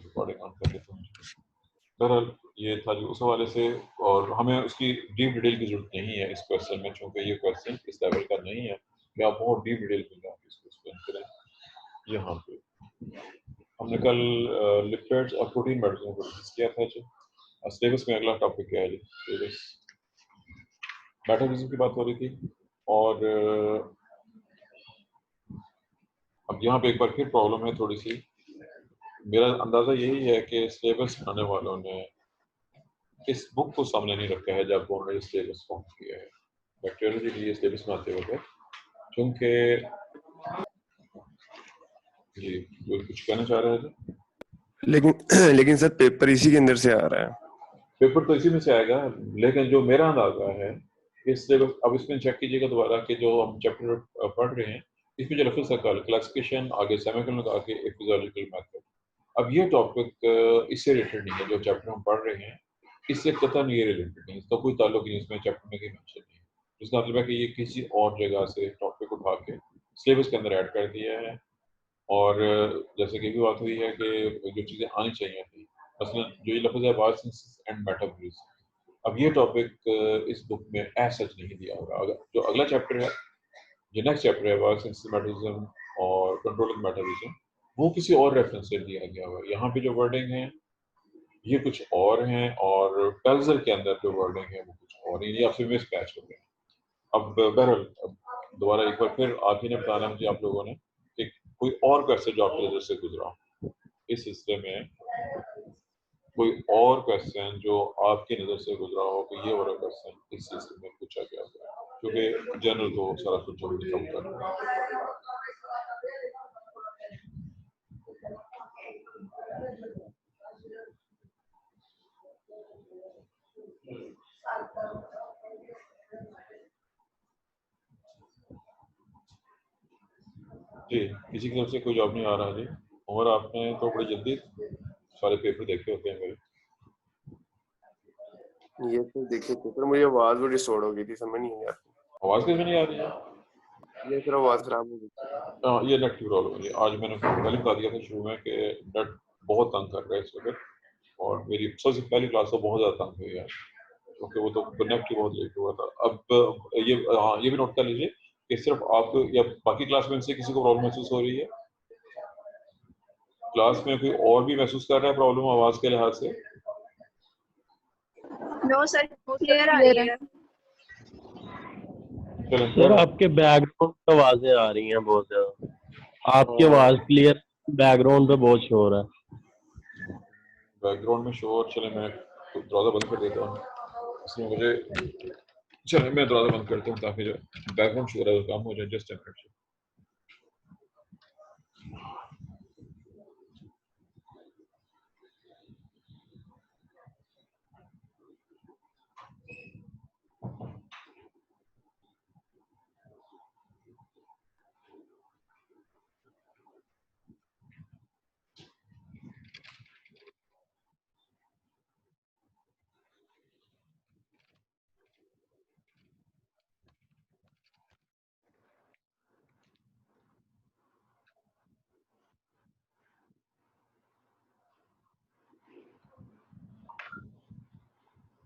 Recording on कर देता हूँ। बहरहाल ये था जो उस हवाले से, और हमें उसकी डीप डिटेल की ज़रूरत नहीं है इस क्वेश्चन में, चूँकि ये क्वेश्चन इस लेवल का नहीं है कि आप बहुत डीप डिटेल में जाके इसको एक्सप्लेन करें। यहाँ पे हमने कल लिपिड्स और प्रोटीन मेडिसिन को डिस्कस किया था। जो सिलेबस में अगला टॉपिक क्या है जी, सिलेबस मेटाबॉलिज्म की बात हो रही थी। और अब यहाँ पे एक बार फिर प्रॉब्लम है थोड़ी सी। मेरा अंदाज़ा यही है कि सिलेबस बनाने वालों ने इस बुक को सामने नहीं रखा है जब उन्होंने सिलेबस फॉर्म किया है बैक्टीरियोलॉजी के लिए सिलेबस बनाते वक्त, क्योंकि जी कुछ कहना चाह रहे हैं। लेकिन सर पेपर इसी के अंदर से आ रहा है। पेपर तो इसी में से आएगा, लेकिन जो मेरा अंदाजा है इस सिलेबस, अब इसमें चेक कीजिएगा दोबारा कि जो हम चैप्टर पढ़ रहे हैं इसमें जो लफ्ज़ क्लासिफिकेशन आगे सेमीकोलन आगे एक फिजियोलॉजिकल मेथड, अब ये टॉपिक इससे रिलेटेड नहीं है। जो चैप्टर हम पढ़ रहे हैं इससे कतई नहीं रिलेटेड नहीं, इसका कोई ताल्लुक नहीं, इसमें चैप्टर में कहीं मेंशन नहीं है। इसका मतलब है कि ये किसी और जगह से टॉपिक उठा के सिलेबस के अंदर ऐड कर दिया है। और जैसे कि भी बात हुई है कि जो चीज़ें आनी चाहिए थी, मसलन जो ये लफ्ज़ है बायोसिंथेसिस एंड मेटाबॉलिज्म, अब ये टॉपिक इस बुक में एज सच नहीं दिया होगा। अगर जो अगला चैप्टर है, जो नेक्स्ट चैप्टर है बायोसिंथेसिस मेटाबॉलिज्म और कंट्रोलिंग मेटाबॉलिज्म, वो किसी और रेफरेंस से दिया गया होगा। यहाँ पे जो वर्डिंग है ये कुछ और हैं, और पेल्जर के अंदर जो वर्डिंग है वो कुछ और है, ये आपसे मिस मैच हो गया। अब बहरहाल दोबारा एक बार फिर आप ही ने बताना मुझे, आप लोगों ने, कि कोई और क्वेश्चन जो आपकी नज़र से गुजरा इस सिलसिले में, कोई और क्वेश्चन जो आपकी नज़र से गुजरा हो कि ये वाला क्वेश्चन इस सिलसिले में पूछा गया था, क्योंकि जनरल तो सारा कुछ जल्दी कम कर रहा है। जी किसी की तरफ से कोई जवाब नहीं आ रहा जी, और आपने तो बड़ी जल्दी सारे पेपर देखे होते हैं मेरे। ये तो देखिए पेपर, मुझे आवाज बड़ी डिस्टॉर्ट हो गई थी, समझ नहीं आया। आवाज़ कैसे नहीं आ रही है? ये फिर आवाज खराब हो गई। ये नेट की प्रॉब्लम है। आज मैंने पहले बता दिया था शुरू में कि नेट बहुत तंग कर रहा है इस वक्त, और मेरी सबसे पहली क्लास तो बहुत ज़्यादा तंग हुई है क्योंकि वो तो कनेक्ट ही बहुत लेट हुआ था। अब ये हाँ ये भी नोट कर लीजिए कि सिर्फ आप या बाकी क्लास में से किसी को प्रॉब्लम महसूस हो रही है? क्लास में कोई और भी महसूस कर रहा है प्रॉब्लम आवाज़ के लिहाज से? नो सर, क्लियर आ रही है। सर आपके बैकग्राउंड आवाजें आ रही हैं बहुत ज्यादा, आपकी आवाज क्लियर, बैकग्राउंड पे बहुत शोर है। बैकग्राउंड में शोर, चले मैं दरवाज़ा बंद कर देता हूँ, इसमें मुझे, चले मैं दरवाज़ा बंद करता हूँ ताकि जो बैकग्राउंड शोर है वो कम हो जाए। Just a minute.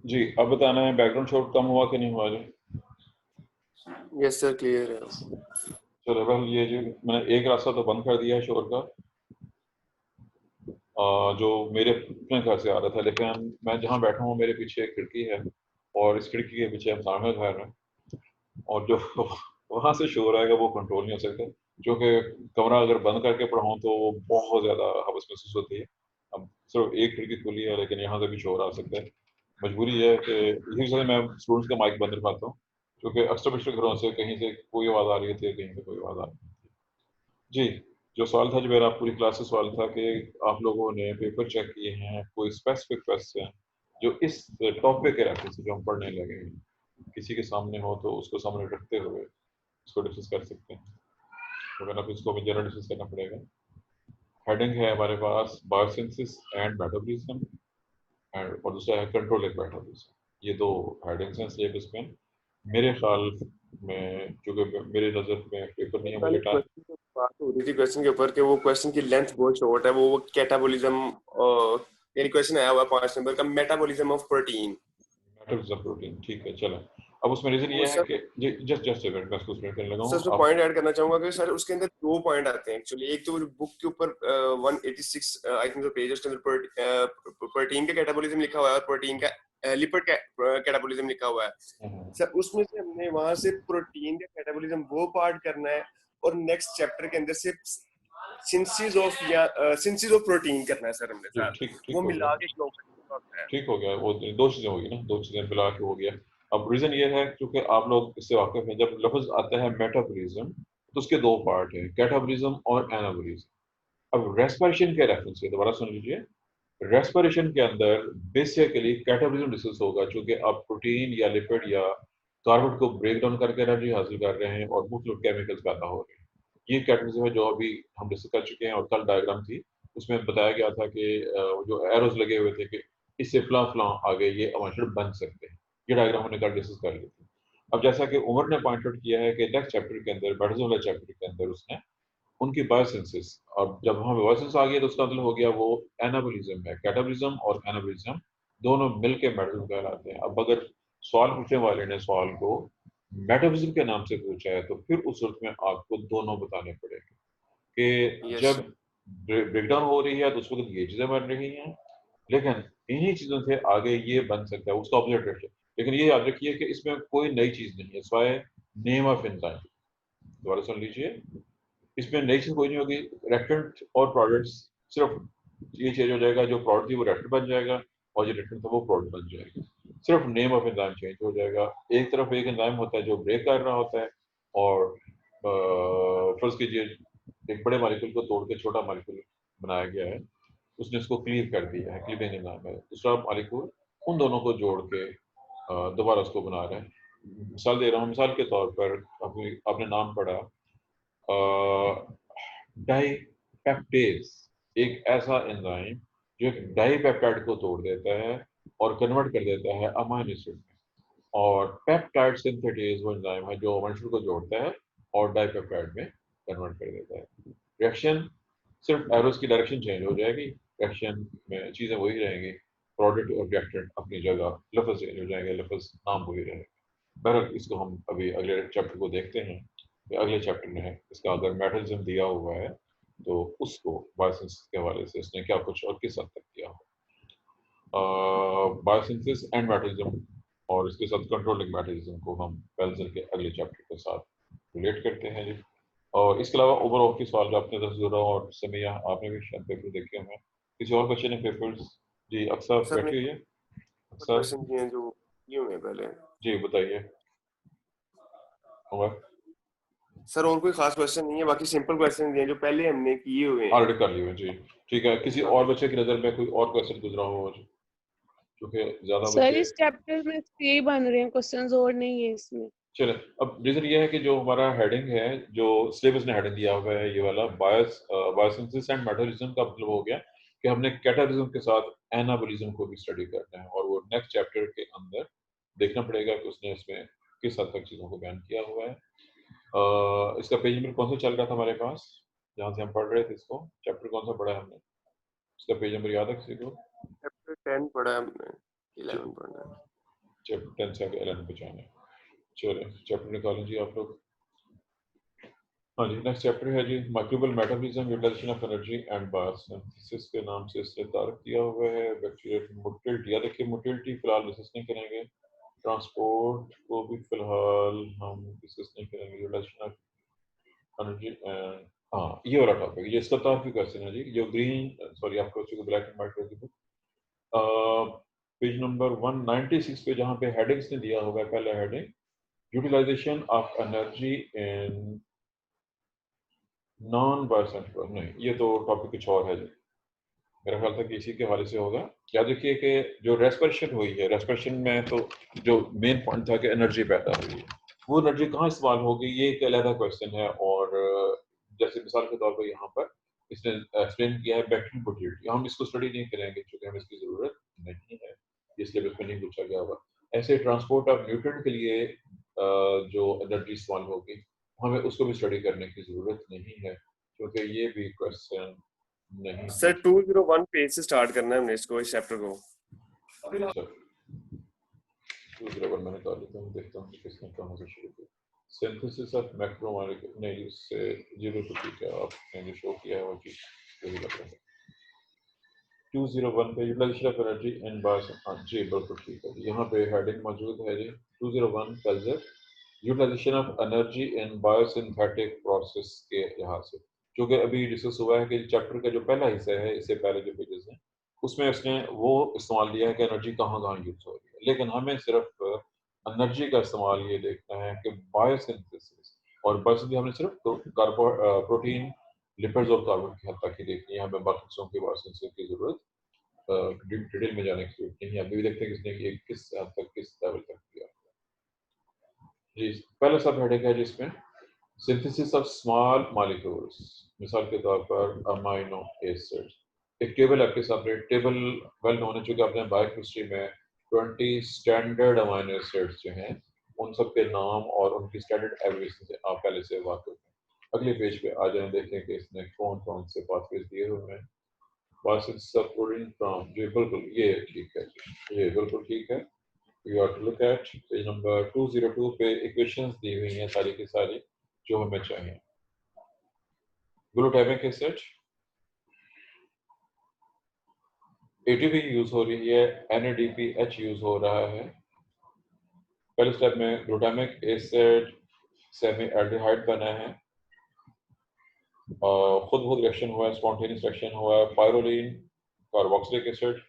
जी अब बताना है बैकग्राउंड शोर कम हुआ कि नहीं हुआ जी? यस सर, क्लियर है। चलो वेल, ये जो मैंने एक रास्ता तो बंद कर दिया है शोर का, जो मेरे अपने घर से आ रहा था, लेकिन मैं जहाँ बैठा हूँ मेरे पीछे एक खिड़की है, और इस खिड़की के पीछे हम सामने घर है, और जो वहाँ से शोर आएगा वो कंट्रोल नहीं हो सकता, क्योंकि कमरा अगर बंद करके पढ़ाऊँ तो बहुत ज़्यादा हवस महसूस होती है। अब सिर्फ एक खिड़की खुली है लेकिन यहाँ से भी शोर आ सकता है। मजबूरी है कि इसी वजह से मैं स्टूडेंट्स का माइक बंद रखवाता हूँ, क्योंकि अक्सर पिछले घरों से कहीं से कोई आवाज़ आ रही थी, कहीं से कोई आवाज़ आ रही थी। जी जो सवाल था जो मेरा पूरी क्लास से सवाल था कि आप लोगों ने पेपर चेक किए हैं, कोई स्पेसिफिक क्वेश्चन जो इस टॉपिक के रेफरेंस से जो हम पढ़ने लगे हैं किसी के सामने हो तो उसको सामने रखते हुए इसको डिस्कस कर सकते हैं। तो मैंने इसको भी जरा डिस्कस करना पड़ेगा। हेडिंग है हमारे पास बायोसिंथेसिस एंड मेटाबॉलिज्म, और दूसरा है कंट्रोलिंग मेटाबॉलिज्म। ये दो हेडिंग्स हैं सिलेबस में। मेरे ख्याल में, क्योंकि मेरे नज़र में पेपर नहीं है, मुझे टाइम बात हो रही थी क्वेश्चन के ऊपर कि वो क्वेश्चन की लेंथ बहुत शॉर्ट है, वो कैटाबॉलिज्म, यानी क्वेश्चन आया हुआ 5 नंबर का, metabolism of protein. Metabolism protein, ठीक है चलो। अब उसमें रीजन वो ये है सर, कि जस्ट जस्ट मैं उसको एक्सप्लेन करने लगा सर हूँ उसमें अब। पॉइंट ऐड करना चाहूंगा कि सर उसके अंदर 2 पॉइंट आते हैं एक्चुअली। एक तो बुक के ऊपर 186 आई थिंक पेज, उसके अंदर प्रोटीन का कैटाबॉलिज्म लिखा हुआ है और प्रोटीन का लिपिड कैटाबॉलिज्म लिखा हुआ है। सर उसमें से हमने वहां से प्रोटीन का कैटाबॉलिज्म वो पार्ट करना है और नेक्स्ट चैप्टर के अंदर से सिंथेसिस ऑफ या सिंथेसिस ऑफ प्रोटीन करना है सर हमने ठीक साथ, ठीक ठीक वो हो गया, मिला के शो करना है। ठीक हो गया। वो दो चीजें होगी ना, दो चीजें मिला के हो गया। अब रीजन ये है क्योंकि आप लोग इससे वाकिफ हैं, जब लफ्ज आता है मेटाबॉलिज्म तो उसके दो पार्ट है, कैटाबॉलिज्म और एनाबॉलिज्म। अब रेस्पिरेशन के रेफरेंस से दोबारा सुन लीजिए। रेस्पिरेशन के अंदर बेसिकली कैटाबॉलिज्म डिस्कस होगा, चूंकि आप प्रोटीन या लिपिड या कार्बन को ब्रेक डाउन करके एनर्जी हासिल कर रहे हैं और मुख्तलिफ केमिकल्स पैदा हो रहे हैं। ये कैटेगरी है जो अभी हम डिस्कस कर चुके हैं, और कल डायग्राम थी उसमें बताया गया था कि जो एरोज लगे हुए थे कि इससे फलां फलां आगे ये अमाइड बन सकते हैं। ये डायग्राम हमने कल डिस्कस कर ली थी। अब जैसा कि उमर ने पॉइंट आउट किया है कि नेक्स्ट चैप्टर के अंदर, मेडिसिन वाले चैप्टर के अंदर उसने उनकी बायोसिंथेसिस, और जब वहाँ बायोसिंथेसिस आ गया तो उसका मतलब हो गया वो एनाबॉलिज्म है। कैटाबॉलिज्म और एनाबॉलिज्म दोनों मिलके मेटाबॉलिज्म कहलाते हैं। अब अगर सवाल पूछने वाले ने सवाल को मेटाबॉलिज्म के नाम से पूछा है तो फिर उस सूरत में आपको दोनों बताने पड़ेंगे कि यस जब सर। ब्रेकडाउन हो रही है तो उस वक्त ये चीजें बन रही हैं, लेकिन इन्हीं चीजों से आगे ये बन सकता है, उसका ऑपोजिट रखिए। लेकिन ये याद रखिए कि इसमें कोई नई चीज नहीं है, स्वाय नेम ऑफ एंजाइम। दोबारा सुन लीजिए, इसमें नई चीज कोई नहीं होगी। रेफरेंट और प्रोडक्ट्स सिर्फ ये चेंज हो जाएगा, जो प्रोडक्ट थी वो रेफरेंट बन जाएगा और जो रेफरेंट था वो प्रोडक्ट बन जाएगा। सिर्फ नेम ऑफ एंजाइम चेंज हो जाएगा। एक तरफ एक एंजाइम होता है जो ब्रेक कर रहा होता है, और फर्ज कीजिए एक बड़े मालिक्यूल को तोड़ के छोटा मालिक्यूल बनाया गया है, उसने उसको क्लीव कर दिया है, क्लीविंग एंजाइम है। दूसरा मालिक्यूल उन दोनों को जोड़ के दोबारा उसको बना रहा है। मिसाल दे रहा हूँ, मिसाल के तौर पर आपने नाम पढ़ा डाईपेप्टेज, एक ऐसा एंजाइम जो एक डाईपेप्टाइड को तोड़ देता है और कन्वर्ट कर देता है अमाइनो एसिड में। और पेप्टाइड सिंथेटेज वो एंजाइम है जो अमाइनो एसिड को जोड़ता है और डाईपेप्टाइड में कन्वर्ट कर देता है। रिएक्शन सिर्फ एरोस की डायरेक्शन चेंज हो जाएगी, रिएक्शन में चीजें वही रहेंगी, प्रोडक्ट और रिएक्टेंट अपनी जगह, लफ्ज चेंज हो जाएंगे, लफ्ज नाम वही रहेगा। बहरहाल इसको हम अभी अगले चैप्टर को देखते हैं कि अगले चैप्टर में है इसका अगर मेटलिज्म दिया हुआ है तो उसको बायोसिंथेसिस के हवाले से इसने क्या कुछ और किस हद तक किया हो। बायोसिंथेसिस एंड मेटलिज्म और इसके साथ कंट्रोलिंग मेटलिज्म को हम बेल्जर के अगले चैप्टर के साथ रिलेट करते हैं जी। और इसके अलावा ओवरऑल के सवाल जो आपने जुड़ा और समिया आपने भी शायद पेपर देखे होंगे, किसी और बच्चे ने पेपर्स? जी अक्सर सर ने बैठी हुई है। अक्सर क्वेश्चन दिए हैं जो किए हुए हैं पहले। जी बताइए। उमर सर और कोई खास क्वेश्चन नहीं है, बाकी सिंपल क्वेश्चन दिए हैं जो पहले हमने किए हुए हैं। ऑलरेडी कर लिए जी। ठीक है, किसी और बच्चे की नज़र में कोई और क्वेश्चन गुजरा हो क्योंकि ज्यादा सर बच्चे। इस चैप्टर में यही बन रहे हैं क्वेश्चंस, और नहीं है इसमें। चले, अब रीजन ये है कि जो हमारा हेडिंग है, जो सिलेबस ने हेडिंग दिया हुआ है ये वाला बायोसिंथेसिस एंड मेटाबॉलिज्म का मतलब हो गया कि हमने कैटाबॉलिज्म के साथ एनाबॉलिज्म को भी स्टडी करना है, और वो नेक्स्ट चैप्टर के अंदर देखना पड़ेगा कि उसने इसमें किस हद तक चीज़ों को बयान किया हुआ है। इसका पेज नंबर कौन सा चल रहा था हमारे पास जहाँ से हम पढ़ रहे थे इसको? चैप्टर कौन सा पढ़ा है हमने? इसका पेज नंबर याद है किसी को? चैप्टर 10 पढ़ा है हमने, 11 पढ़ना है। चैप्टर 10 से आगे 11 पे जाना है। चलिए चैप्टर निकालें जी आप लोग। हाँ जी, नेक्स्ट चैप्टर है जी microbial metabolism, utilization of energy and biosynthesis के नाम से इससे तारक दिया हुआ है। बैक्टीरियल मोटिलिटी, या देखिए मोटिलिटी फिलहाल डिस्कस नहीं करेंगे, ट्रांसपोर्ट को भी फिलहाल हम डिस्कस नहीं करेंगे, यूटिलाइजेशन ऑफ एनर्जी एंड, हाँ ये वाला टॉपिक, ये इसका टॉपिक क्वेश्चन है जी, जो ग्रीन सॉरी आपको उसको ब्लैक एंड व्हाइट कर दी पेज नंबर 196 पे जहाँ पे हेडिंग्स ने दिया होगा, पहला heading utilization of energy in non biocentral, नहीं ये तो टॉपिक कुछ और है जी, मेरा ख्याल था कि इसी के हवाले से होगा। याद रखिए कि जो रेस्पिरेशन हुई है, रेस्पिरेशन में तो जो मेन पॉइंट था कि एनर्जी पैदा हुई है, वो एनर्जी कहाँ इस्तेमाल होगी ये एक अलग क्वेश्चन है। और जैसे मिसाल के तौर पर यहाँ पर इसने एक्सप्लेन किया है बैक्टीरियल मोटिलिटी, हम इसको स्टडी नहीं करेंगे क्योंकि हमें इसकी जरूरत नहीं है, ये सिलेबस में नहीं पूछा गया होगा। ऐसे ट्रांसपोर्ट ऑफ न्यूट्रिएंट के लिए जो एनर्जी इस्तेमाल होगी हमें उसको भी स्टडी करने की जरूरत नहीं है, क्योंकि ये भी क्वेश्चन नहीं सर 201 पेज से स्टार्ट करना है हमने इसको, इस चैप्टर को। अच्छा, 201 मैंने डाल देता हूँ, देखता हूँ कि किसने कहाँ से शुरू किया। सिंथेसिस ऑफ मैक्रोमोलेक्यूल, नहीं उससे 0 तो ठीक है, आपने जो शो किया है वो चीज सही लग रहा है। 201 पे utilization of energy and bios, जी बिल्कुल ठीक है, यहाँ पे हेडिंग मौजूद है जी। 201 culture utilization of energy in biosynthetic process के यहाँ से, जो कि अभी डिस्कस हुआ है कि चैप्टर का जो पहला हिस्सा है, इससे पहले जो पेजेस हैं उसमें उसने वो इस्तेमाल लिया है कि एनर्जी कहाँ कहाँ यूज हो रही है, लेकिन हमें सिर्फ एनर्जी का इस्तेमाल ये देखना है कि बायोसिंथेसिस, और बायोसिंथेसिस हमने सिर्फ प्रोटीन, लिपिड्स और कार्बन की हद तक ही देखनी है, हमें बाकी चीज़ों की बायोसिंथेसिस की जरूरत डिटेल में जाने की जरूरत नहीं है। अभी भी देखते हैं किसने ये किस हद तक, किस लेवल तक किया जी। पहला सब हेडिंग है जिसमें सिंथेसिस ऑफ स्मॉल मॉलिक्यूल्स, मिसाल के तौर पर अमाइनो एसिड्स। एक टेबल आपके सामने, टेबल वेल नोन है, चूंकि आपने बायोकेमिस्ट्री में 20 स्टैंडर्ड अमाइनो एसिड्स जो हैं उन सब के नाम और उनकी स्टैंडर्ड एब्रिविएशन से आप पहले से वाकिफ हैं। अगले पेज पे आ जाए, देखें कि इसने कौन कौन से पाथवेज दिए हुए हैं। प्रोटीन फ्रॉम, जी बिल्कुल ये ठीक है जी, ये बिल्कुल ठीक है। You are to look at page number 202 पे इक्वेशंस दी हुई हैं सारी की सारी जो हमें चाहिए। ग्लूटामिक एसिड एटीपी यूज हो रही है, NADPH यूज हो रहा है। पहले स्टेप में ग्लूटामिक एसिड सेमी एल्डिहाइड बना है और खुद रिएक्शन हुआ है, स्पॉन्टेनियस रिएक्शन हुआ है, पायरोलीन कार्बोक्सिलिक एसिड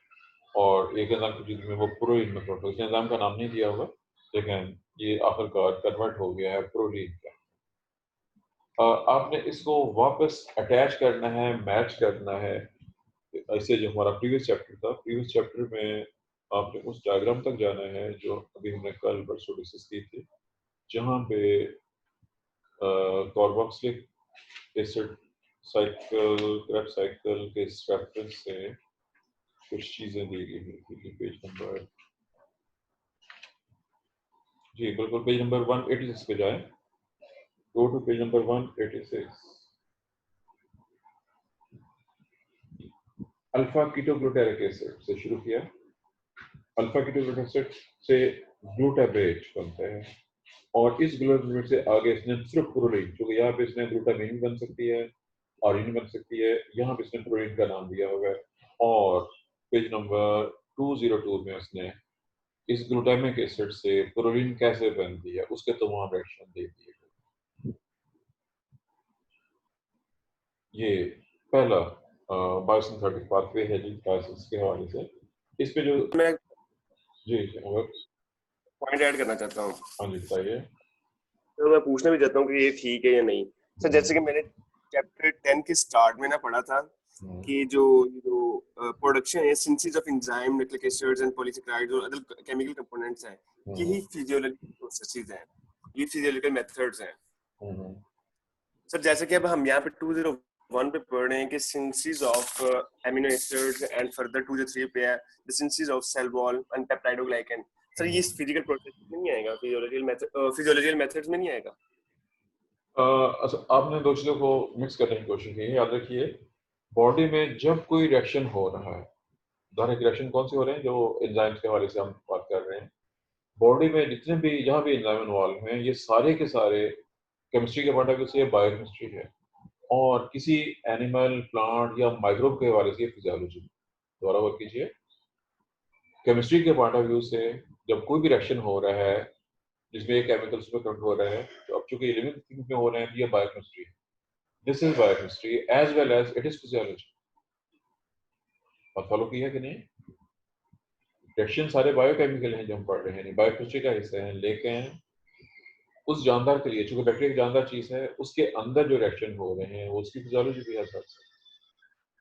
और एक एंजाइम की में वो प्रोलीन में कन्वर्ट हो गया। एंजाइम का नाम नहीं दिया हुआ, लेकिन ये आखिरकार कन्वर्ट हो गया है प्रोलीन का। आपने इसको वापस अटैच करना है, मैच करना है। ऐसे जो हमारा प्रीवियस चैप्टर था, प्रीवियस चैप्टर में आपने उस डायग्राम तक जाना है जो अभी हमने कल परसों डिस्कस की थी, जहाँ पे carboxylic acid cycle, Krebs cycle के रेफरेंस से कुछ चीजें दी गई थी। पेज नंबर, जी बिल्कुल पेज नंबर 186 पे जाए, go to page number 186। Alpha ketoglutaric acid से शुरू किया, अल्फा कीटोग्लूटारिक एसिड से ग्लूटामेट बनता है और इस ग्लूटामेट से आगे इसने सिर्फ प्रोलीन, क्योंकि यहाँ पे इसने ग्लूटामीन बन सकती है, आर्जिनिन बन सकती है, यहाँ पे इसने प्रोलीन का नाम दिया हुआ है। और पेज नंबर 202 में उसने इस ग्लूटामिक एसिड से प्रोलीन कैसे बनती है उसके तमाम रिएक्शन दे दिए। ये पहला बायोसिंथेटिक पाथवे है जी, बायोसिंथेसिस के हवाले से। इस पे जो मैं जी अगर पॉइंट ऐड करना चाहता हूँ। हाँ जी बताइए। तो मैं पूछना भी चाहता हूँ कि ये ठीक है या नहीं। सर जैसे कि मैंने चैप्टर 10 के स्टार्ट में ना पढ़ा था कि जो प्रोडक्शन है synthesis of enzyme, nucleic acids and polysaccharides और अदर केमिकल कंपोनेंट्स हैं, यही फिजियोलॉजिकल प्रोसेसेस हैं, ये फिजियोलॉजिकल मेथड्स हैं। सर जैसे कि अब हम यहाँ पे 201 पे पढ़ रहे हैं कि synthesis of amino acids and further 203 पे है the synthesis of cell wall and peptidoglycan. Sir ये फिजिकल प्रोसेस में नहीं आएगा, फिजियोलॉजिकल मेथड्स में नहीं आएगा? आपने दो चीजों को मिक्स करने की कोशिश की है। याद रखिए, बॉडी में जब कोई रिएक्शन हो रहा है, धारक रिएक्शन कौन से हो रहे हैं, जो एंजाइम्स के हवाले से हम बात कर रहे हैं, बॉडी में जितने भी जहाँ भी एंजाइम इन्वॉल्व हैं, ये सारे के सारे केमिस्ट्री के पॉइंट ऑफ व्यू से बायोकेमिस्ट्री है, और किसी एनिमल, प्लांट या माइक्रोब के हवाले से फिजियोलॉजी। दोबारा वर्क कीजिए, केमिस्ट्री के पॉइंट ऑफ व्यू से जब कोई भी रिएक्शन हो रहा है जिसमें ये केमिकल्स में कन्वर्ट हो रहे हैं, तो अब चूंकि लिविंग थिंग्स में हो रहे हैं, ये बायोकेमिस्ट्री है। This is biochemistry as well as it is physiology. बात फॉलो की है कि नहीं? रिएक्शन सारे बायोकेमिकल हैं जो हम पढ़ रहे हैं, बायोकेमिस्ट्री का हिस्सा है, लेकिन उस जानदार के लिए, चूंकि बैक्टीरिया एक जानदार चीज है, उसके अंदर जो रिएक्शन हो रहे हैं वो उसकी फिजियोलॉजी भी है साथ।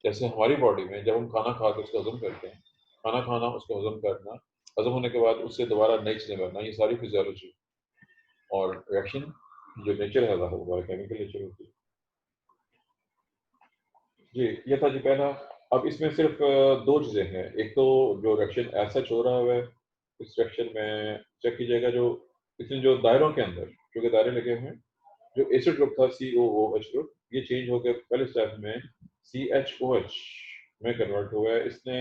जैसे हमारी बॉडी में जब हम खाना खा के उसको हजम करते हैं, खाना खाना, उसको हजम करना, हजम होने के बाद उससे दोबारा नई चीजें बनना, ये सारी फिजियोलॉजी। और रिएक्शन जो नेचर है वो केमिकल नेचर होती है जी। ये था जी पहला। अब इसमें सिर्फ दो चीजें हैं। एक तो जो रिएक्शन ऐसा हो रहा है, इस रिएक्शन में चेक कीजिएगा जो इसमें जो दायरों के अंदर, क्योंकि दायरे लगे हुए हैं, जो एसिड ग्रुप था COOH ग्रुप, ये चेंज होकर पहले स्टेप में CHOH में कन्वर्ट हुआ है। इसने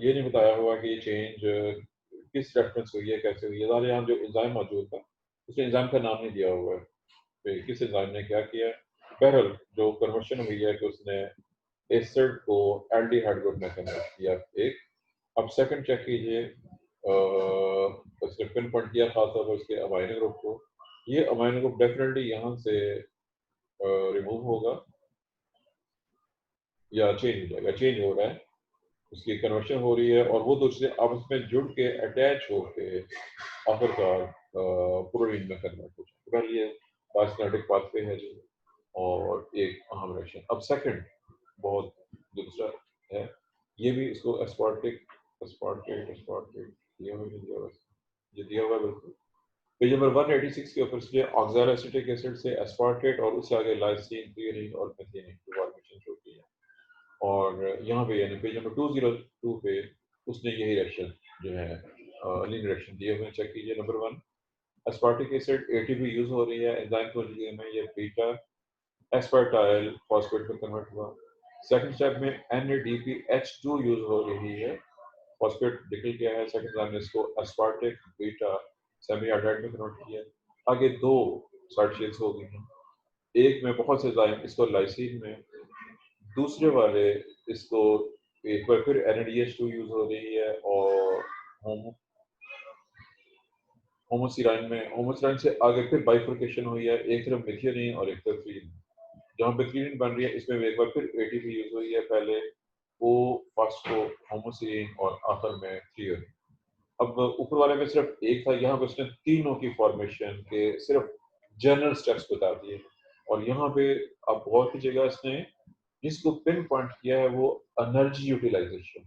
ये नहीं बताया हुआ कि ये चेंज किस रेफरेंस हुई है, कैसे हुई है। ज़ाहिर यहाँ जो एंजाइम मौजूद था उसने एंजाइम का नाम नहीं दिया हुआ है कि किस एंजाइम ने क्या किया। बहरहाल जो कन्वर्शन हुई है कि उसने एसिड को एल्डिहाइड ग्रुप में कन्वर्ट किया एक। अब सेकंड चेक कीजिए, उसने पिन पॉइंट किया खासतौर पर उसके अमाइनो ग्रुप को। ये अमाइनो ग्रुप डेफिनेटली यहाँ से रिमूव होगा या चेंज हो जाएगा, चेंज हो रहा है, उसकी कन्वर्शन हो रही है और वो दूसरे आपस में जुड़ के अटैच होके आखिरकार प्रोटीन में कन्वर्ट हो जाए। पहले ये बायोसिनेटिक पाथवे है जो, और एक अहम रिएक्शन। अब सेकंड बहुत दूसरा है, ये भी इसको एस्पार्टिक एस्पार्टेट एस्पार्टेट दिया हुआ है, ये दिया हुआ है बिल्कुल पेज नंबर 186 के ऊपर। इसलिए ऑक्सैलोएसिटिक एसिड से एस्पार्टेट और उससे आगे लाइसिन, थ्रियोनीन और मेथियोनीन की फॉर्मेशन होती है। और यहाँ पे यानी पेज नंबर 202 पे उसने यही रिएक्शन जो है लीन रिएक्शन दिए हुए, चेक कीजिए। Number 1 aspartic acid ATP use हो रही है एंजाइम को लिए में, ये बीटा एस्पार्टाइल फॉस्फेट में कन्वर्ट हुआ। सेकंड स्टेप में NADPH2 यूज हो रही है, फॉस्फेट निकल गया है। सेकंड स्टेप में इसको एस्पार्टिक बीटा सेमीहाइड्राइड में कन्वर्ट किया। आगे दो साइड चेन्स हो गई हैं, एक में बहुत से एंजाइम इसको लाइसिन में, दूसरे वाले इसको एक बार फिर NADH2 यूज हो रही है और होमोसिराइन में, होमोसिराइन से आगे फिर बाइफर्केशन हुई है, एक तरफ मेथियोनीन और एक तरफ थ्रियोनीन। जहाँ पे थ्रियोनीन बन रही है इसमें एक बार फिर ATP यूज हुई है, पहले वो फास्फो होमोसिरीन और आखिर में थ्रियोनीन। अब ऊपर वाले में सिर्फ एक था, यहाँ पे उसने तीनों की फॉर्मेशन के सिर्फ जनरल स्टेप्स बता दिए। और यहाँ पे अब गौर कीजिएगा, इसने जिसको पिन पॉइंट किया है वो एनर्जी यूटिलाइजेशन।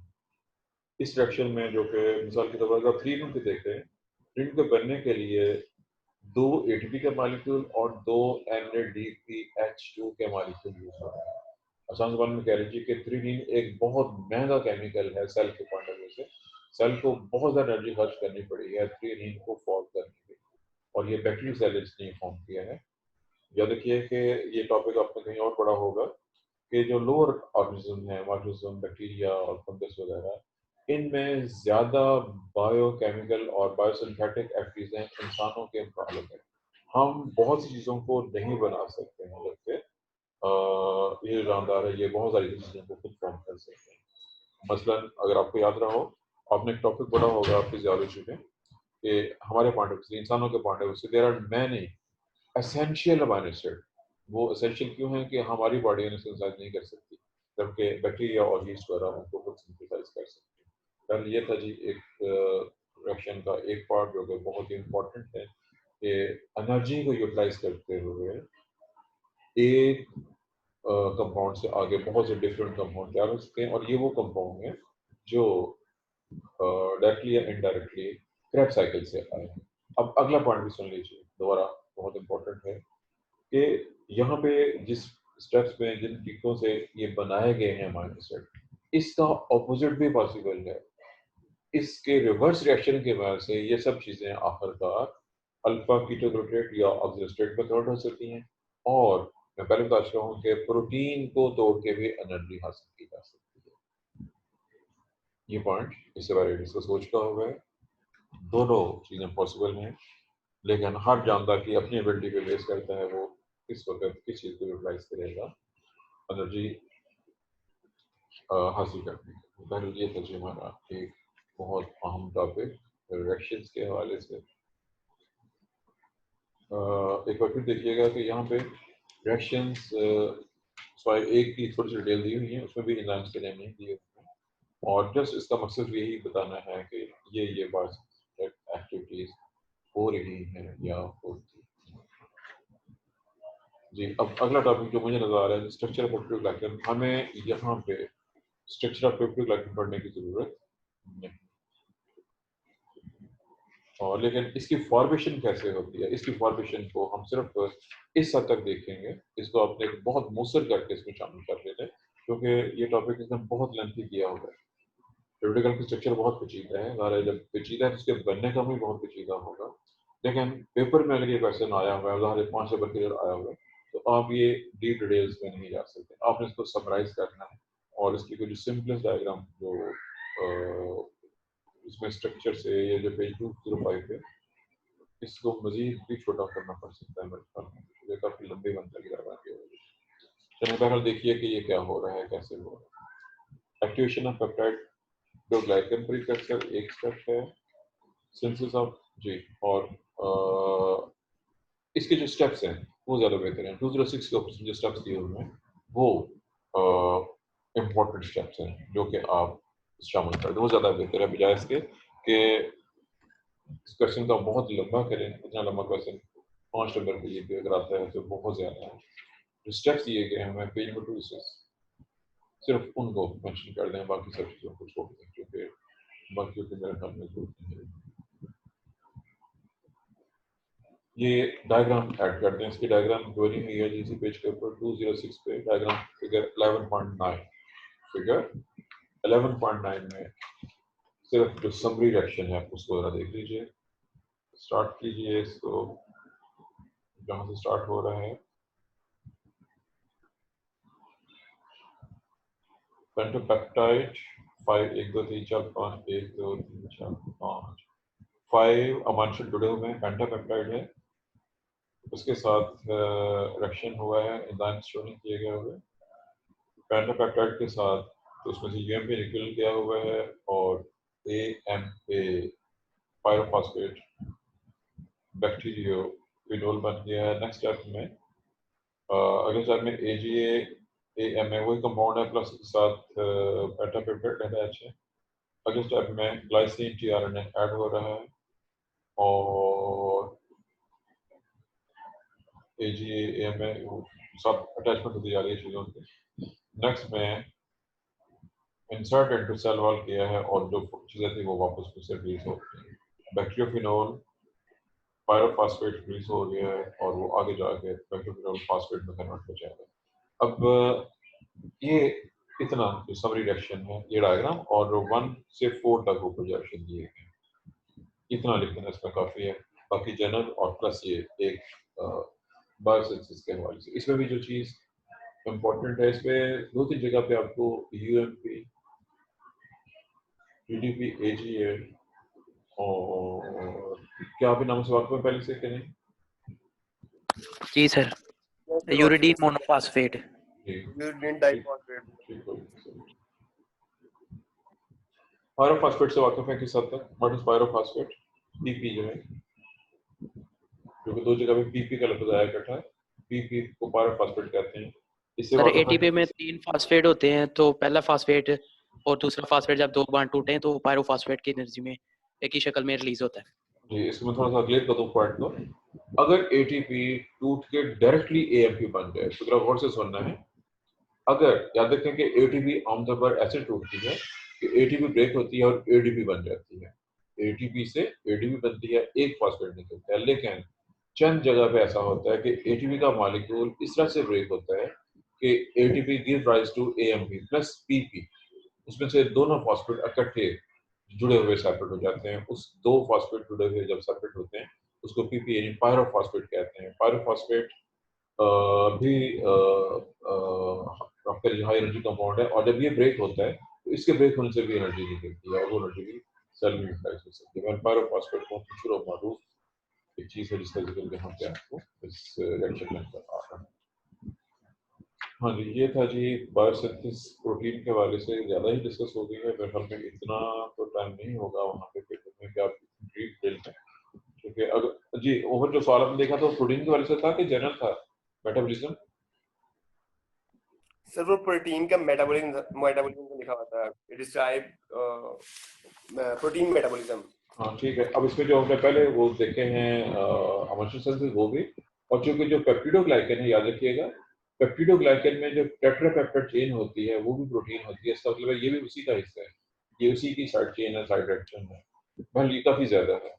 इस रिएक्शन में जो कि मिसाल के तौर पर आप थ्रियोनीन को देखें, थ्रियोनीन को बनने के लिए 2 ATP के मॉलिक्यूल और 2 NADPH2 के मॉलिक्यूल यूज हो रहे हैं। आसान ज़बान में कह लीजिए कि थ्रियोनीन एक बहुत महंगा केमिकल है सेल के पॉइंट ऑफ व्यू से। सेल को बहुत ज़्यादा एनर्जी खर्च करनी पड़ी है थ्रियोनीन को फॉर्म करने के लिए, और ये बैक्टीरियल सेल इसने फॉर्म किया है। याद रखिए कि ये टॉपिक आपने कहीं और पढ़ा होगा कि जो लोअर ऑर्गेनिज्म है, माइक्रोज्यूम, बैक्टीरिया और फंगस वगैरह, इनमें ज़्यादा बायोकेमिकल और बायोसिंथेटिक एक्टिविटीज हैं इंसानों के मुकाबले में। हम बहुत सी चीज़ों को नहीं बना सकते हैं, जबकि ये जानदार है, ये बहुत सारी चीज़ों को खुद फॉर्म कर सकते हैं। मसलन अगर आपको याद रहा हो, आपने एक टॉपिक पढ़ा होगा फिजियोलॉजी में कि हमारे पॉइंट ऑफ व्यू से, इंसानों के पॉइंट ऑफ व्यू से, there are many essential amino acid. वो एसेंशियल क्यों है कि हमारी बॉडी उन्हें सिंथेसाइज नहीं कर सकती, जबकि बैक्टीरिया और यीस्ट वगैरह उनको खुद सिंथेसाइज कर सकती है। कल ये था जी एक रिएक्शन का एक पार्ट जो कि बहुत ही इम्पोर्टेंट है कि एनर्जी को यूटिलाइज करते हुए एक कंपाउंड से आगे बहुत से डिफरेंट कंपाउंड तैयार हो सकते हैं। और ये वो कंपाउंड है जो डायरेक्टली या इनडायरेक्टली क्रेब्स साइकिल से आए हैं। अब अगला पॉइंट भी सुन लीजिए, दोबारा बहुत इंपॉर्टेंट है कि यहाँ पे जिस स्टेप्स में जिन तरीकों से ये बनाए गए हैं अमीनो एसिड, इसका ऑपोजिट भी पॉसिबल है। इसके रिवर्स रिएक्शन की वजह से ये सब चीजें आखिरकार अल्फा कीटोग्लूटारेट या ऑक्सीडेट में कन्वर्ट हो सकती हैं, और मैं पहले बता चुका हूँ कि प्रोटीन को तोड़ के भी एनर्जी हासिल की जा सकती है। ये पॉइंट इससे बारे में डिस्कस हो चुका हुआ है। दोनों चीजें पॉसिबल हैं, लेकिन हर जानदार की अपनी एबिलिटी पे बेस करता है वो किस वक्त किस चीज को यूटिलाइज करेगा एनर्जी हासिल करने के। बहरहाल ये था जी हमारा एक बहुत अहम टॉपिक रिएक्शंस के हवाले से। एक बार फिर देखिएगा कि यहाँ पे रिएक्शंस एक की थोड़ी सी डिटेल दी हुई है, उसमें भी एंजाइम्स के नेम नहीं दिए हुए हैं, और जस्ट इसका मकसद यही बताना है कि ये बात एक्टिविटीज हो रही हैं या होती। जी, अब अगला टॉपिक जो मुझे नजर आ रहा है स्ट्रक्चर ऑफ पेप्टिडोग्लाइकन। हमें यहाँ पे स्ट्रक्चर ऑफ पेप्टिडोग्लाइकन पढ़ने की जरूरत नहीं, और लेकिन इसकी फॉर्मेशन कैसे होती है, इसकी फॉर्मेशन को हम सिर्फ इस हद तक देखेंगे। इसको अपने बहुत मुसर करके इसमें शामिल कर लेते हैं, क्योंकि ये टॉपिक इसने बहुत लेंथी किया हुआ है। पेप्टिडोग्लाइकन का स्ट्रक्चर बहुत पेचीदा है, जब पेचीदा है तो उसके बनने का भी बहुत पेचीदा होगा। लेकिन पेपर में अगर ये क्वेश्चन आया हुआ है, उदाहरण 5 नंबर के आया हुआ है, तो आप ये डीप डिटेल्स में नहीं जा सकते। आपने इसको समराइज करना है और इसकी कोई सिंपलेस्ट डायग्राम जो इसमें स्ट्रक्चर से ये जो पेज 205 है, इसको मजीद भी छोटा करना पड़ सकता है मेरे ख्याल में, ये काफ़ी लंबी बनता है। चलिए बहरहाल देखिए कि ये क्या हो रहा है, कैसे हो रहा है। एक्टिवेशन ऑफ पेप्टाइड जो ग्लाइकन प्रीकर्सर एक स्टेप है, सिंथेसिस ऑफ जी, और इसके जो स्टेप्स हैं वो ज़्यादा बेहतर हैं। 206 के ऊपर जो स्टेप्स दिए हुए हैं वो इम्पोर्टेंट स्टेप्स हैं जो कि आप शामिल कर दें, वो ज़्यादा बेहतर है बजाय इसके कि इस क्वेश्चन का बहुत लंबा करें। इतना लंबा क्वेश्चन 5 नंबर के लिए भी अगर आता है तो बहुत ज़्यादा है। जो स्टेप्स दिए गए हैं हमें पेज नंबर 2 सिर्फ उनको मेंशन कर दें, बाकी सब चीज़ों को छोड़ दें क्योंकि बाकी के मेरे ख्याल में जरूरत नहीं है। ये डायग्राम ऐड कर दें, इसकी डायग्राम बनी हुई है इसी पेज के ऊपर 206 पे, डायग्राम फिगर 11.9 फिगर 11.9 में सिर्फ जो समरी रिएक्शन है उसको जरा देख लीजिए। स्टार्ट कीजिए इसको जहाँ से स्टार्ट हो रहा है, पेंटोपेप्टाइड 5 1 2 3 4 5 1 2 3 4 5 5 अमाइन शेल जुड़े हुए हैं, पेंटापेप्टाइड है, उसके साथ रिएक्शन हुआ है, एंजाइम स्टोरिंग किए गए हुए पेंटापेप्टाइड के साथ, तो उसमें से यूएमपी निकल गया हुआ है और एएमए पायरोफॉस्फेट बैक्टीरियो फिनोल बन गया है। नेक्स्ट स्टेप में अगले स्टेप में एजीए एएमए वही कंपाउंड है प्लस के साथ पेंटापेप्टाइड अटैच है। अगले स्टेप में ग्लाइसिन टीआरएनए ऐड हो रहा है और एजीए एएमए सब अटैचमेंट होती जा रही है चीज़ों की। नेक्स्ट में इंसर्ट इनटू सेल वॉल किया है और जो चीज़ें थी वो वापस फिर से रिलीज हो गई है। बैक्टीरियोफिनोल पायरोफॉस्फेट रिलीज हो गया है और वो आगे जाके बैक्टीरियोफिनोल फास्फेट में कन्वर्ट हो जाएगा। अब ये इतना जो समरी रिएक्शन है ये डायग्राम और 1 से 4 तक वो प्रोजेक्शन दिए गए, इतना लिखना इसमें काफ़ी है। बाकी जनरल और प्लस ये एक बायोसिंथेसिस के हवाले से इसमें भी जो चीज़ इम्पोर्टेंट है, इसमें 2-3 जगह पे आपको यूएमपी टीडीपी एजीए और क्या आपके नाम से वाक़फ़ है पहले से कि नहीं? जी सर, यूरिडीन मोनोफॉस्फेट। जी यूरिडीन डाइफॉस्फेट। ठीक हो गया। पायरोफॉस्फेट से वाक़फ़ है किस हद तक? What is pyrophosphate? पीपी जो है, क्योंकि 2 जगह पे पीपी का लफ्ज़ आया इकट्ठा, पीपी को पायरोफॉस्फेट कहते हैं। इससे सर वाक़फ़ एटीपी में 3 फास्फेट होते हैं, तो पहला फास्फेट और दूसरा फास्फेट जब 2 बांड टूटे तो पायरोफॉस्फेट की एनर्जी में एक ही शक्ल में रिलीज होता है। जी, इसमें थोड़ा सा क्लियर कर दूं पॉइंट को। अगर एटीपी टूट के डायरेक्टली एएमपी बन जाए तो जरा गौर से सुनना है। अगर याद रखें कि एटीपी आमतौर पर ऐसे टूटती है कि एटीपी ब्रेक होती है और एडीपी बन जाती है। एटीपी से एडीपी बनती है, एक फॉस्फेट निकलता है, लेकिन चंद जगह पे ऐसा होता है कि एटीपी का मॉलिक्यूल इस तरह से ब्रेक होता है कि ATP give rise to AMP plus PP, उसमें से दोनों फॉस्फेट इकट्ठे जुड़े हुए सेपरेट हो जाते हैं। उस 2 फॉस्फेट जुड़े हुए जब सेपरेट होते हैं उसको पीपी यानी पायरोफॉस्फेट कहते हैं। पायरोफॉस्फेट भी आपका जो हाई एनर्जी कंपाउंड है और जब ये ब्रेक होता है तो इसके ब्रेक होने से भी एनर्जी निकलती है और वो एनर्जी भी सेल में यूटिलाइज हो सकती है। पायरोफॉस्फेट को शुरू मारूफ एक चीज़ है जिसका जिक्र यहाँ पे आपको इस लेक्चर में आ रहा है। हाँ जी, ये था जी बायोसिंथेसिस प्रोटीन के हवाले से ज़्यादा ही डिस्कस हो गई है। मेरे ख्याल में इतना तो टाइम नहीं होगा वहाँ पे कि आप ब्रीफ डिटेल में, क्योंकि अगर जी ओवर जो सवाल आपने देखा तो प्रोटीन के हवाले से था कि जनरल था मेटाबॉलिज्म? सर वो प्रोटीन का मेटाबॉलिज्म लिखा हुआ था, डिस्क्राइब प्रोटीन मेटाबॉलिज्म। हाँ ठीक है। अब इसमें जो हमने पहले वो देखे हैं अमाइनो एसिड्स वो भी, और चूंकि जो पेप्टिडोग्लाइकन है याद रखिएगा, पेप्टिडोग्लाइकन में जो टेट्रापेप्टाइड चेन होती है वो भी प्रोटीन होती है। इसका मतलब है ये भी उसी का हिस्सा है, ये उसी की साइड चेन है, साइड रिएक्शन है। बहरहाल ये काफी ज्यादा है।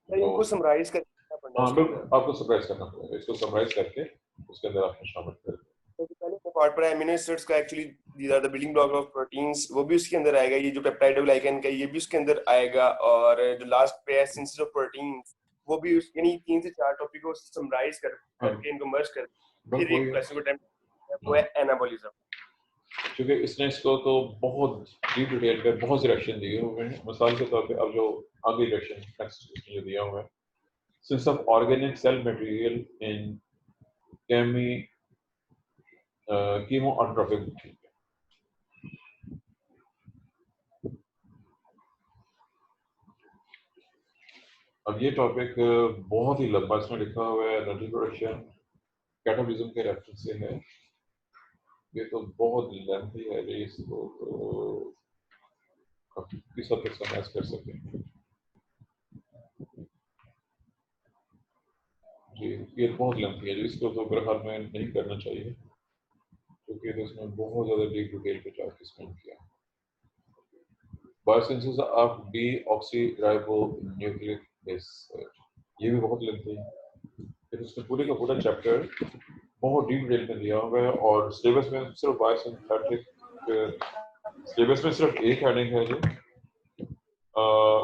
सर इनको समराइज करना पड़ना हाँ इसके बिल्कुल, अंदर। आपको समराइज करना पड़ेगा, इसको समराइज करके उसके अंदर आपने शामिल कर दिया। तो पहले पार्ट पर एमिनो एसिड्स का actually these are the building block of proteins, वो भी उसके अंदर आएगा। ये जो पेप्टाइडोग्लाइकन का ये भी उसके अंदर आएगा। और जो लास्ट पे है सिंथेसिस ऑफ प्रोटीन्स, वो भी यानी 3 से 4 टॉपिक को समराइज करके इनको मर्ज कर फिर एक क्लास को अटेम्प्ट वो है एनाबॉलिज्म। क्योंकि इसने इसको तो बहुत डीप डिटेल पे बहुत से रिएक्शन दिए हुए हैं। मिसाल के तौर पे अब जो आगे रिएक्शन टेक्स्ट जो दिया हुआ है, since of organic cell material in chemoautotrophic. अब ये टॉपिक बहुत ही लंबा इसमें लिखा हुआ है, एनर्जी प्रोडक्शन कैटाबॉलिज्म के रेफरेंस से है। ये तो बहुत लेंथी है जी, इसको तो किस हद तक समझ कर सकते हैं जी। ये बहुत लेंथी है जी, इसको तो मेरे ख्याल में नहीं करना चाहिए क्योंकि तो इसमें बहुत ज़्यादा डीप डिटेल पे जाकर स्पेंड किया। बायोसिंथेसिस ऑफ डीऑक्सीराइबोन्यूक्लिक एसिड, ये भी बहुत लेंथी है। फिर उसने पूरे का पूरा चैप्टर बहुत डीप डिटेल में दिया हुआ है और सिलेबस में सिर्फ बायोसिंथेटिक सिलेबस में सिर्फ एक हेडिंग है जो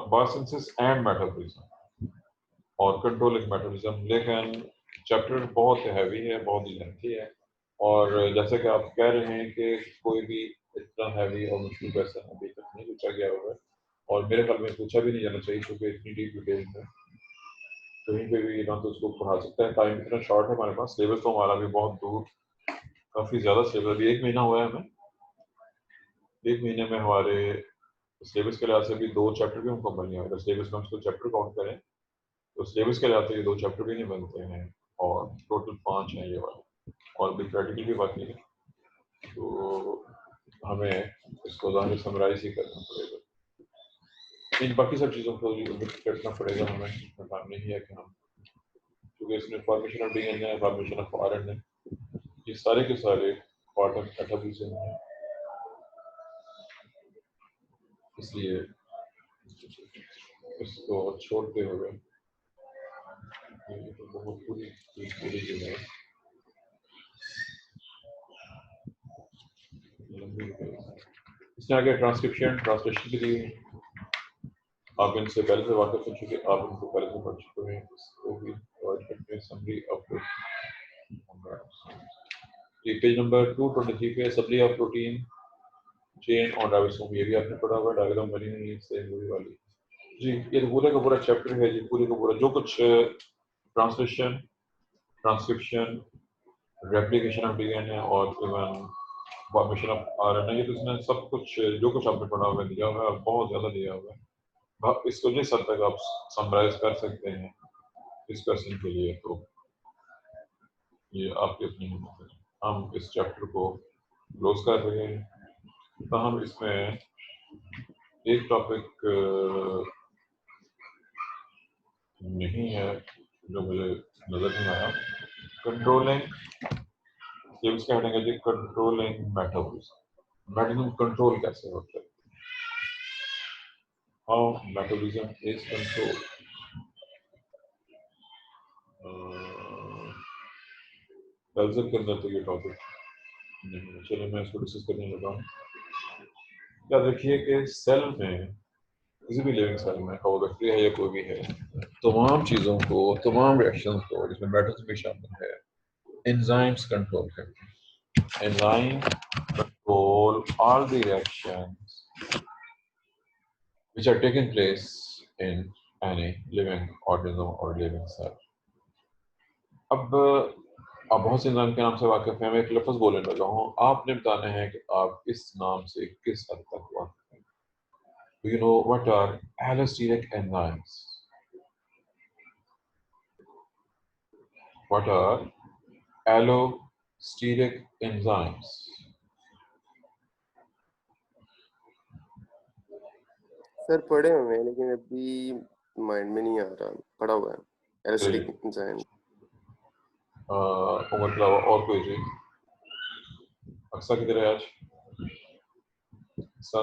बायोसिंथेसिस एंड मेटाबॉलिज्म और कंट्रोलिंग मेटाबॉलिज्म, लेकिन चैप्टर बहुत हैवी है, बहुत लेंथी है। और जैसे कि आप कह रहे हैं कि कोई भी इतना हैवी और मुश्किल क्वेश्चन अभी तक नहीं पूछा गया हुआ है और मेरे ख्याल में पूछा भी नहीं जाना चाहिए क्योंकि इतनी डीप डिटेल में कहीं पे भी ना तो उसको पढ़ा सकते हैं। टाइम इतना शॉर्ट है हमारे पास, सिलेबस तो हमारा भी बहुत दूर, काफ़ी ज़्यादा सिलेबस। अभी 1 महीना हुआ है हमें, 1 महीने में हमारे सिलेबस के लिहाज से भी 2 चैप्टर भी मुकम्मल नहीं हुए। सिलेबस में हम उसको चैप्टर काउंट करें तो सिलेबस के लिहाज से ये 2 चैप्टर भी नहीं बनते हैं और टोटल 5 हैं ये वाले, और भी प्रैक्टिकल भी बाकी है, तो हमें इसको ज़ाहिर समराइज ही करना पड़ेगा। इन बाकी सब चीज़ों को करना पड़ेगा हमें, इसमें काम नहीं है कि हम, क्योंकि इसमें फॉर्मेशन ऑफ डीएनए है, फॉर्मेशन ऑफ आरएनए, ये सारे के सारे पार्ट ऑफ मेटाबॉलिज्म है। इसलिए इसको छोड़ते हुए ये तो बहुत पूरी जो है लंबी है। इसमें आगे ट्रांसलेशन के लिए आप इनसे पहले से वाकिफ हो चुके, आप इनको पहले से पढ़ चुके हैं, इसको भी प्रोवाइड करते हैं समरी ऑफ ये पेज नंबर 223 पे समरी ऑफ प्रोटीन चेन और राइबोसोम, ये भी आपने पढ़ा हुआ, डायग्राम बनी हुई है इससे मूवी वाली जी। ये तो पूरे का पूरा चैप्टर है जी, पूरे का पूरा जो कुछ translation, transcription, replication of DNA और इवन फॉर्मेशन ऑफ आरएनए, ये तो इसमें सब कुछ जो कुछ आपने पढ़ा हुआ दिया हुआ है, बहुत ज़्यादा दिया हुआ है। आप इसको जिस हद तक आप समराइज कर सकते हैं इस क्वेश्चन के लिए, तो ये आपकी अपनी हिम्मत है। हम इस चैप्टर को क्लोज कर रहे हैं, तो हम इसमें एक टॉपिक नहीं है जो मुझे नजर नहीं आया, कंट्रोलिंग, ये उसका हेडिंग है जी, कंट्रोलिंग मेटाबॉलिज्म। मेटाबॉलिज्म कंट्रोल कैसे होता है, how metabolism is control. Culture के अंदर तो ये टॉपिक नहीं है, चलो मैं इसको डिस्कस करने लगा हूँ। क्या देखिए कि सेल में, किसी भी लिविंग सेल में, वो बैक्टीरिया है या कोई भी है, तमाम चीज़ों को, तमाम रिएक्शंस को जिसमें मेटल्स भी शामिल है, एंजाइम्स कंट्रोल करते हैं। Enzyme control all the reactions which are taking place in any living organism or living cell. अब बहुत से एंजाइम के नाम से वाकिफ हैं, मैं एक लफ्ज़ बोलने लगा हूँ, आपने बताना है कि आप इस नाम से किस हद तक वाकिफ हैं। Do you know what are allosteric enzymes? What are allosteric enzymes? Sir पढ़े हुए हैं लेकिन अभी माइंड में नहीं आ रहा, पढ़ा हुआ है एलोस्टिक एंजाइम। उमर के अलावा और कोई चीज? अक्सा किधर है आज? अक्सा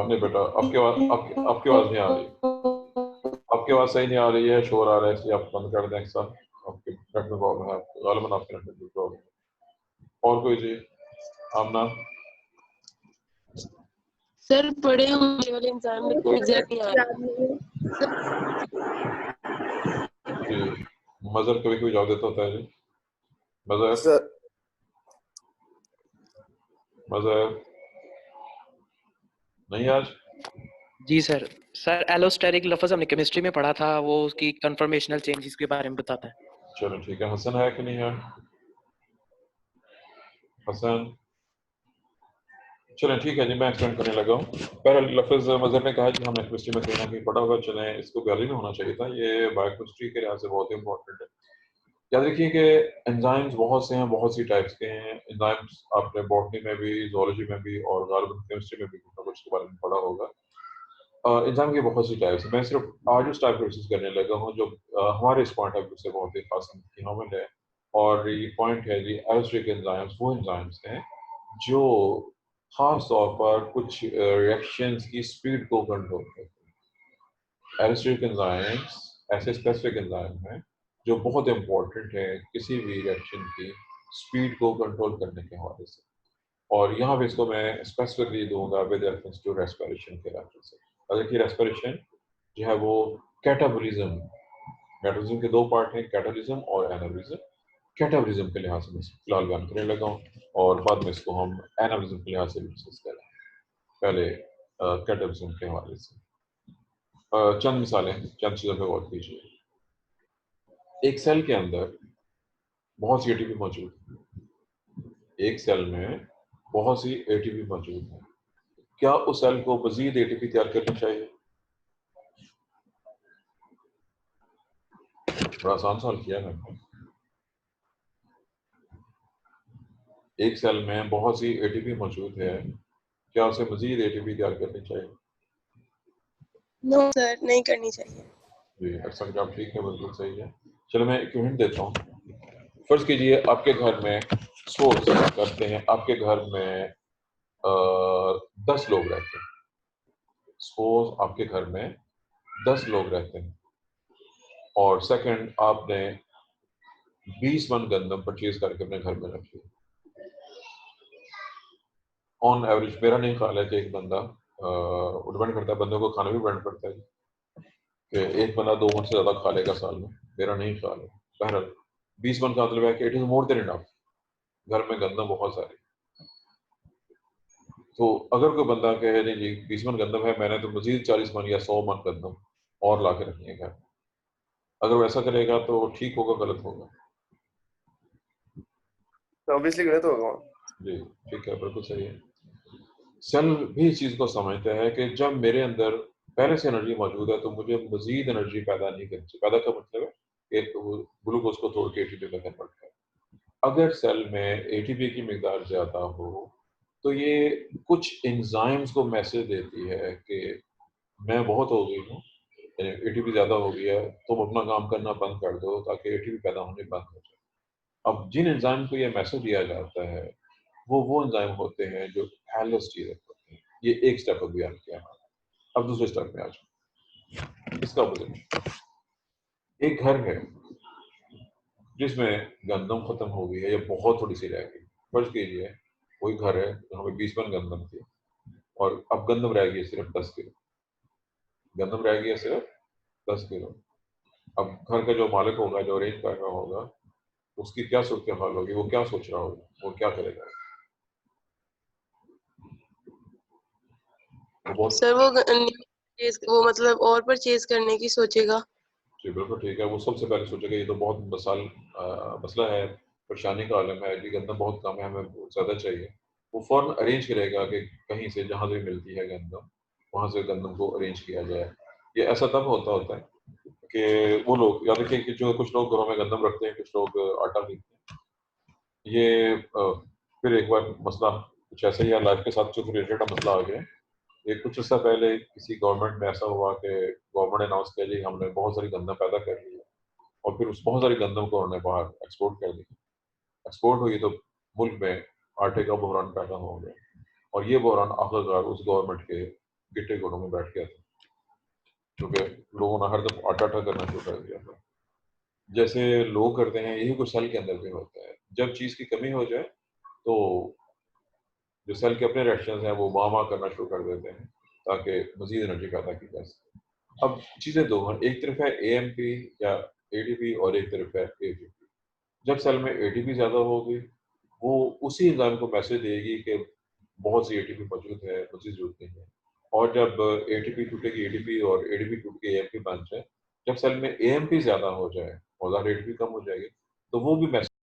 नहीं बेटा, आपकी आवाज नहीं आ रही, आपकी आवाज सही नहीं आ रही है, शोर आ रहा है, इसलिए आप बंद कर दें। अक्सा आपके नेट में प्रॉब्लम है, गालिबन आपके नेट में प्रॉब्लम है। और कोई चीज? आमना सर पढ़े होने वाले एग्जाम में एग्जैक्ट नहीं आ रहा। याद नहीं है। जी मजहर कभी कभी जवाब देता होता है जी। मजहर सर मजहर नहीं आज जी सर। सर एलोस्टेरिक लफ्ज हमने केमिस्ट्री में पढ़ा था, वो उसकी कन्फर्मेशनल चेंजेस के बारे में बताता है। चलो ठीक है। हसन है कि नहीं है? हसन चलें ठीक है जी, मैं एक्सप्लेन करने लगा हूँ। पहले लफ्ज मजहर ने कहा कि हमने केमिस्ट्री में कहीं ना कहीं पढ़ा होगा, चलें इसको गैलरी में होना चाहिए था। ये बायोकेमिस्ट्री के लिहाज से बहुत इंपॉर्टेंट है। याद रखिए कि एंजाइम्स बहुत से हैं, बहुत सी टाइप्स के हैं एंजाइम्स। आपने बॉटनी में भी, जोलॉजी में भी और गालिबन केमिस्ट्री में भी कुछ ना कुछ के बारे में पढ़ा होगा। एंजाइम की बहुत सी टाइप्स हैं। मैं सिर्फ आज उस टाइप डिस्कस करने लगा हूँ जो हमारे इस पॉइंट ऑफ व्यू से बहुत ही खास फिनोमेनन है। और ये पॉइंट है जी, एलोस्टेरिक एंजाइम्स वो एंजाइम्स हैं जो खास तौर पर कुछ रिएक्शंस की स्पीड को कंट्रोल करते हैं। एलोस्टेरिक एंजाइम्स ऐसे स्पेसिफिक एंजाइम हैं जो बहुत इंपॉर्टेंट है किसी भी रिएक्शन की स्पीड को कंट्रोल करने के हवाले से। और यहाँ पे इसको मैं स्पेसिफिकली दूंगा विद रेफरेंस टू रेस्पिरेशन के रेफरेंस से। देखिए रेस्पिरेशन जो है वो कैटाबोलिज्म, कैटाबोलिज्म के दो पार्ट हैं, कैटाबोलिज्म और एनाबोलिज्म। कैटाबोलिज्म के लिहाज से मैं फिलहाल बयान करने लगा हूँ और बाद में इसको हम एनाबोलिज्म के लिहाज से भी डिस्कस करें। पहले कैटाबोलिज्म के हवाले से चंद मिसालें, चंद चीज़ों पर गौर कीजिए। एक सेल के अंदर बहुत सी एटीपी मौजूद है। एक सेल में बहुत सी एटीपी मौजूद है। क्या उस सेल को मजीद एटीपी तैयार करनी चाहिए? बड़ा आसान सवाल किया मैंने। एक सेल में बहुत सी एटीपी मौजूद है, क्या उसे मजीद एटीपी तैयार करनी चाहिए? नो सर, नहीं करनी चाहिए। जी अक्सर जवाब ठीक है, बिल्कुल सही है। चलो मैं एक हिंट देता हूँ। फर्ज कीजिए आपके घर में सोच करते हैं, आपके घर में 10 लोग रहते हैं। सपोज आपके घर में 10 लोग रहते हैं और सेकंड आपने 20 मन गंदम परचेज करके अपने घर में रखी। ऑन एवरेज मेरा नहीं ख्याल है कि एक बंदा डिपेंड करता है, बंदों को खाना भी डिपेंड करता है कि एक बंदा 2 मन से ज्यादा खा लेगा साल में, मेरा नहीं ख्याल है। बहरहाल 20 मन का मतलब है कि it is more than enough. घर में गंदम बहुत सारी। तो अगर कोई बंदा कहे नहीं जी 20 मन गंदम है, मैंने तो मजीद 40 मन या 100 मन गंदम और ला के रखनी है घर, अगर वो ऐसा करेगा तो ठीक होगा गलत होगा? ऑब्वियसली गलत होगा। जी ठीक है, बिल्कुल सही है। सेल भी इस चीज को समझते हैं कि जब मेरे अंदर पहले से एनर्जी मौजूद है तो मुझे मजीद एनर्जी पैदा नहीं करनी चाहिए। पैदा का मतलब है कि ग्लूकोज को तोड़ के एटीपी में कन्वर्ट कर। अगर सेल में एटीपी की मिकदार ज्यादा हो तो ये कुछ एंजाइम्स को मैसेज देती है कि मैं बहुत हो गई हूँ, एटीपी ज्यादा हो गया है, तुम अपना काम करना बंद कर दो ताकि एटीपी पैदा होने बंद हो जाए। अब जिन एंजाइम को ये मैसेज दिया जाता है वो एंजाइम होते हैं जो एलोस्टेरिक होते हैं। ये एक स्टेप अब बयान किया। अब दूसरे स्टेप में आ जाओ। इसका अपोजिट एक घर है जिसमें गंदम खत्म हो गई है या बहुत थोड़ी सी रह गई। फर्ज कीजिए कोई घर है जहाँ पे 20 मन गंदम थी और अब गंदम रह गई है सिर्फ 10 किलो। गंदम रह गई है सिर्फ 10 किलो। अब घर का जो मालिक होगा, जो अरेंज कर रहा होगा, उसकी क्या सूरत हाल होगी, वो क्या सोच रहा होगा, वो क्या करेगा? वो बहुत सर वो मतलब और परचेज करने की सोचेगा। जी बिल्कुल ठीक है। वो सबसे पहले सोचेगा ये तो बहुत मसला है, परेशानी का आलम है जी, गंदम बहुत कम है, हमें बहुत ज़्यादा चाहिए। वो फ़ौरन अरेंज करेगा कि कहीं से जहाँ से मिलती है गंदम वहाँ से गंदम को अरेंज किया जाए। ये ऐसा तब होता है कि वो लोग याद रखिए कि जो कुछ लोग घरों में गंदम रखते हैं, कुछ लोग आटा खरीदते हैं। ये फिर एक बार मसला कुछ ऐसा ही है, लाइफ के साथ जो रिलेटेड मसला आ गया। ये कुछ अर्सा पहले किसी गवर्नमेंट में ऐसा हुआ कि गवर्नमेंट ने अनाउंस किया जी हमने बहुत सारी गंदम पैदा कर ली है और फिर उस बहुत सारी गंदम को उन्होंने बाहर एक्सपोर्ट कर दी। एक्सपोर्ट हुई तो मुल्क में आटे का बहरान पैदा हो गया और ये बहरान आखिरकार उस गवर्नमेंट के गिट्टे घोड़ों में बैठ गया था, क्योंकि लोगों ने हर दफा आटा करना शुरू कर दिया था। जैसे लोग करते हैं यही कुछ सेल के अंदर भी होता है। जब चीज़ की कमी हो जाए तो जो सेल के अपने रिएक्शंस हैं वो वहाँ करना शुरू कर देते हैं ताकि मजीद एनर्जी पैदा की जा सके। अब चीज़ें दो हैं, एक तरफ है एएमपी या एटीपी और एक तरफ है एटीपी। जब सेल में एटीपी ज़्यादा होगी वो उसी एंजाइम को मैसेज देगी कि बहुत सी एटीपी मौजूद है, मुझे ज़रूरत नहीं है। और जब एटीपी टूटेगी एटीपी और एटीपी टूट के एएमपी बन जाए, जब सेल में एएमपी ज़्यादा हो जाए और ज़्यादा एटीपी कम हो जाएगी, तो वो भी मैसेज